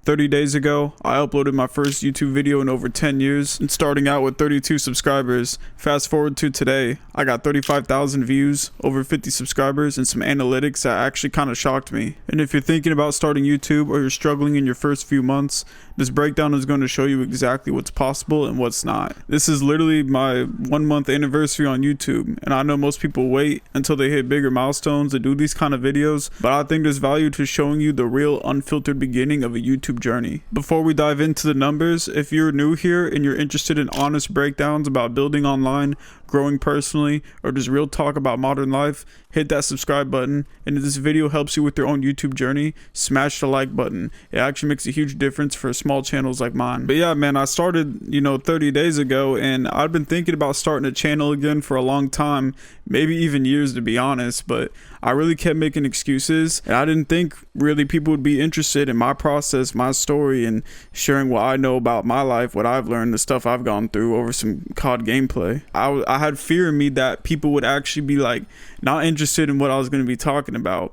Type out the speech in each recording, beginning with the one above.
30 days ago, I uploaded my first YouTube video in over 10 years and starting out with 32 subscribers. Fast forward to today, I got 35,000 views, over 50 subscribers, and some analytics that actually kind of shocked me. And if you're thinking about starting YouTube or you're struggling in your first few months, this breakdown is going to show you exactly what's possible and what's not. This is literally my 1 month anniversary on YouTube, and I know most people wait until they hit bigger milestones to do these kind of videos, but I think there's value to showing you the real unfiltered beginning of a YouTube journey. Before we dive into the numbers, if you're new here and you're interested in honest breakdowns about building online, growing personally, or just real talk about modern life, hit that subscribe button. And if this video helps you with your own YouTube journey, smash the like button. It actually makes a huge difference for small channels like mine. But yeah, man, I started 30 days ago, and I've been thinking about starting a channel again for a long time, maybe even years to be honest, but I really kept making excuses, and I didn't think really people would be interested in my process, my story, and sharing what I know about my life, what I've learned, the stuff I've gone through over some COD gameplay. I had fear in me that people would actually be like not interested in what I was going to be talking about,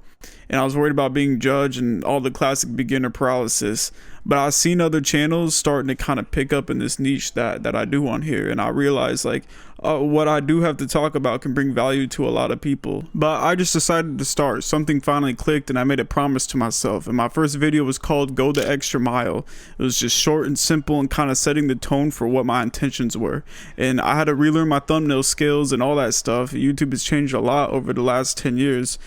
and I was worried about being judged and all the classic beginner paralysis. But I've seen other channels starting to kind of pick up in this niche that I do on here, and I realized what I do have to talk about can bring value to a lot of people. But I just decided to start. Something finally clicked, and I made a promise to myself. And my first video was called Go the Extra Mile. It was just short and simple and kind of setting the tone for what my intentions were. And I had to relearn my thumbnail skills and all that stuff. YouTube has changed a lot over the last 10 years.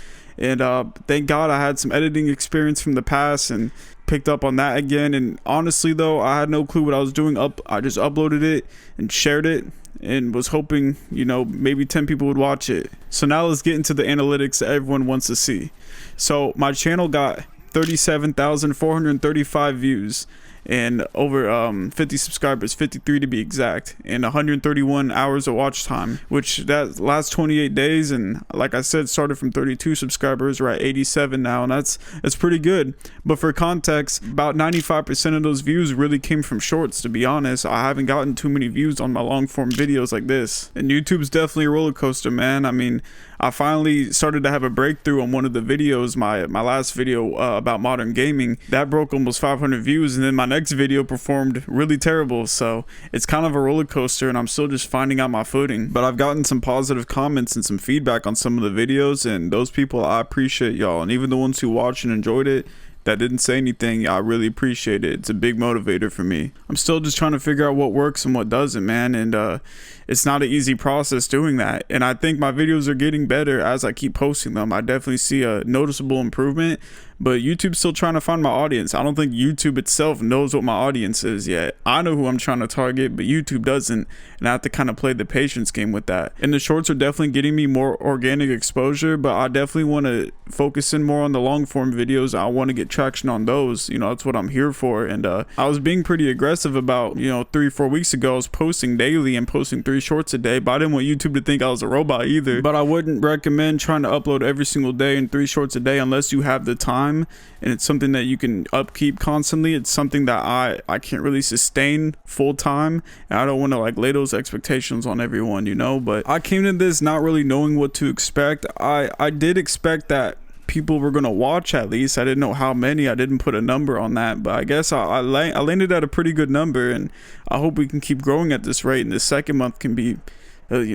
And thank God I had some editing experience from the past and picked up on that again. And honestly though, I had no clue what I was doing. I just uploaded it and shared it and was hoping maybe 10 people would watch it. So now let's get into the analytics that everyone wants to see. So my channel got 37,435 views and over 50 subscribers, 53 to be exact, and 131 hours of watch time, which that last 28 days. And like I said, started from 32 subscribers. We're at 87 now, and that's pretty good. But for context, about 95% of those views really came from shorts. To be honest, I haven't gotten too many views on my long form videos like this. And YouTube's definitely a roller coaster, man. I mean, I finally started to have a breakthrough on one of the videos, my last video about modern gaming. That broke almost 500 views, and then my next video performed really terrible. So it's kind of a roller coaster, and I'm still just finding out my footing. But I've gotten some positive comments and some feedback on some of the videos, and those people, I appreciate y'all. And even the ones who watched and enjoyed it that didn't say anything, I really appreciate it. It's a big motivator for me. I'm still just trying to figure out what works and what doesn't, man, and it's not an easy process doing that. And I think my videos are getting better as I keep posting them. I definitely see a noticeable improvement, but YouTube's still trying to find my audience. I don't think YouTube itself knows what my audience is yet. I know who I'm trying to target, but YouTube doesn't, and I have to kind of play the patience game with that. And the shorts are definitely getting me more organic exposure, but I definitely want to focus in more on the long form videos. I want to get traction on those. That's what I'm here for. And I was being pretty aggressive about 3-4 weeks ago. I was posting daily and posting 3 shorts a day, but I didn't want YouTube to think I was a robot either. But I wouldn't recommend trying to upload every single day and 3 shorts a day unless you have the time and it's something that you can upkeep constantly. It's something that I can't really sustain full time, and I don't want to lay those expectations on everyone, but I came to this not really knowing what to expect. I did expect that people were gonna watch at least. I didn't know how many. I didn't put a number on that, but I guess I landed at a pretty good number, and I hope we can keep growing at this rate, and the second month can be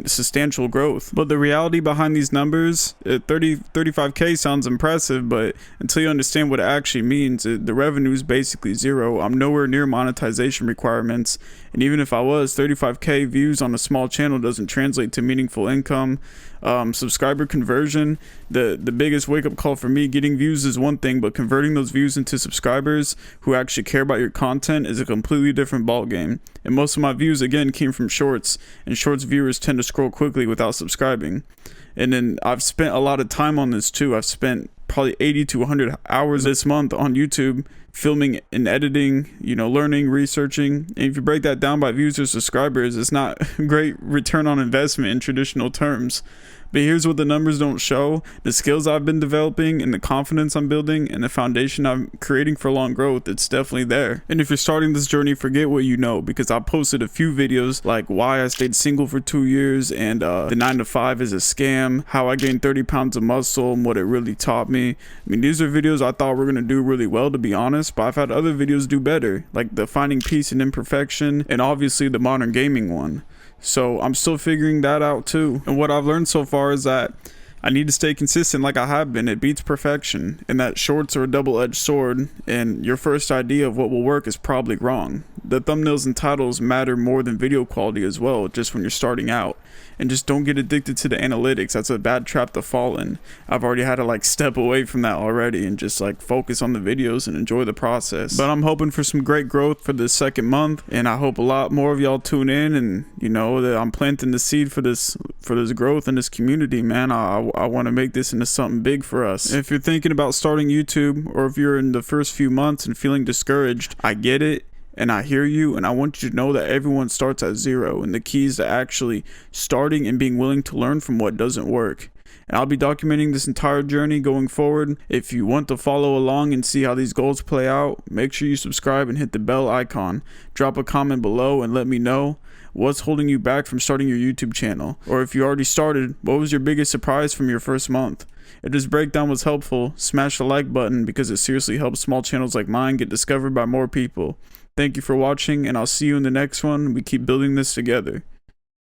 substantial growth. But the reality behind these numbers, 35k sounds impressive, but until you understand what it actually means, the revenue is basically zero. I'm nowhere near monetization requirements, and even if I was, 35k views on a small channel doesn't translate to meaningful income. Subscriber conversion, the biggest wake-up call for me. Getting views is one thing, but converting those views into subscribers who actually care about your content is a completely different ball game. And most of my views again came from shorts, and shorts viewers tend to scroll quickly without subscribing. And then I've spent a lot of time on this too. I've spent probably 80 to 100 hours this month on YouTube filming and editing, learning, researching. And if you break that down by views or subscribers, it's not great return on investment in traditional terms. But here's what the numbers don't show: the skills I've been developing and the confidence I'm building and the foundation I'm creating for long growth. It's definitely there. And if you're starting this journey, forget what you know, because I posted a few videos like why I stayed single for 2 years and the 9 to 5 is a scam, how I gained 30 pounds of muscle and what it really taught me. I mean, these are videos I thought were gonna do really well, to be honest, but I've had other videos do better, like the finding peace in imperfection and obviously the modern gaming one. So I'm still figuring that out too. And what I've learned so far is that I need to stay consistent like I have been. It beats perfection, and that shorts are a double-edged sword, and your first idea of what will work is probably wrong. The thumbnails and titles matter more than video quality as well, just when you're starting out. And just don't get addicted to the analytics. That's a bad trap to fall in. I've already had to like step away from that already and just like focus on the videos and enjoy the process. But I'm hoping for some great growth for this second month, and I hope a lot more of y'all tune in, and you know that I'm planting the seed for this growth in this community, man. I want to make this into something big for us. If you're thinking about starting YouTube, or if you're in the first few months and feeling discouraged, I get it. And I hear you, and I want you to know that everyone starts at zero, and the key is to actually starting and being willing to learn from what doesn't work. And I'll be documenting this entire journey going forward. If you want to follow along and see how these goals play out, make sure you subscribe and hit the bell icon. Drop a comment below and let me know what's holding you back from starting your YouTube channel. Or if you already started, what was your biggest surprise from your first month? If this breakdown was helpful, smash the like button, because it seriously helps small channels like mine get discovered by more people. Thank you for watching, and I'll see you in the next one. We keep building this together.